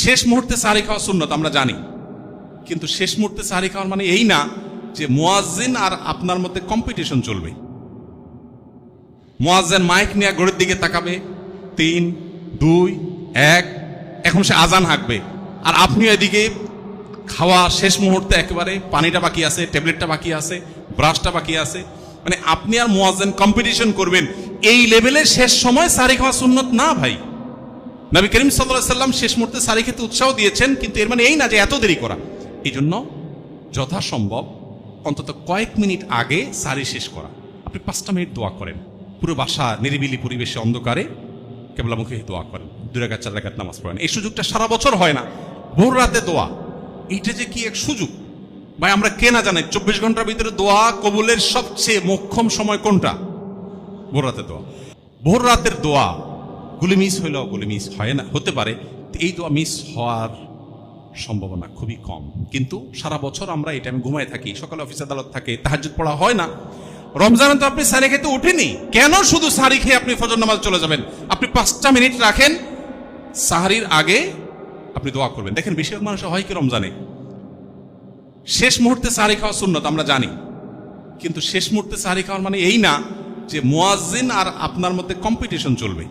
শেষ মুহূর্তে সাহারি খাওয়া সুন্নত আমরা জানি, কিন্তু শেষ মুহূর্তে সাহারি খাওয়ার মানে এই না যে মুয়াজ্জিন আর আপনার মধ্যে কম্পিটিশন চলবে। মুয়াজ্জিন মাইক নিয়ে ঘড়ির দিকে তাকাবে, 3, 2, 1, এখন সে আজান হাঁকবে, আর আপনি এদিকে খাওয়া শেষ মুহূর্তে একেবারে পানিটা বাকি আছে, ট্যাবলেটটা বাকি আছে, ব্রাশটা বাকি আছে, মানে আপনি আর মুয়াজ্জিন কম্পিটিশন করবেন। এই লেভেলে শেষ সময় সাহারি খাওয়া সুন্নত না ভাই। নবী করিম সাল্লাল্লাহু আলাইহি সাল্লাম শেষ মুহূর্তে সাহারি খেতে উৎসাহ দিয়েছেন, কিন্তু এর মানে এই না যে এত দেরি করা। এই জন্য যথাসম্ভব অন্তত কয়েক মিনিট আগে সাহারি শেষ করা। আপনি 5টা মিনিট দোয়া করেন, পুরো বাসা নিরিবিলি পরিবেশে অন্ধকারে কেবলামুখী দোয়া করেন, 2 রাকাত 4 রাকাত নামাজ পড়েন। এই সুযোগটা সারা বছর হয় না। ভোর রাতে দোয়া, এইটা যে কি এক সুযোগ ভাই, আমরা কে না জানি 24 ঘন্টার ভিতরে দোয়া কবুলের সবচেয়ে মোক্ষম সময় কোনটা? ভোর রাতে দোয়া। ভোর রাতের দোয়া গুলি মিস হইলেও গুলি মিস হয় না, হতে পারে, এই দোয়া মিস হওয়ার সম্ভাবনা খুবই কম। কিন্তু সারা বছর আমরা এই টাইমে ঘুমায় থাকি, সকালে অফিস আদালত থাকে, তাহাজ্জুদ পড়া হয় না। রমজানে তো আপনি সাহারি খেতে উঠেনি, কেন শুধু সাহারি খেয়ে আপনি ফজর নামাজ চলে যাবেন? আপনি 5টা মিনিট রাখেন, সাহারির আগে আপনি দোয়া করবেন। দেখেন বেশিরভাগ মানুষ হয় কি রমজানে শেষ মুহূর্তে সাহারি খাওয়া সুন্নত আমরা জানি, কিন্তু শেষ মুহূর্তে সাহারি খাওয়ার মানে এই না যে মুয়াজ্জিন আর আপনার মধ্যে কম্পিটিশন চলবে।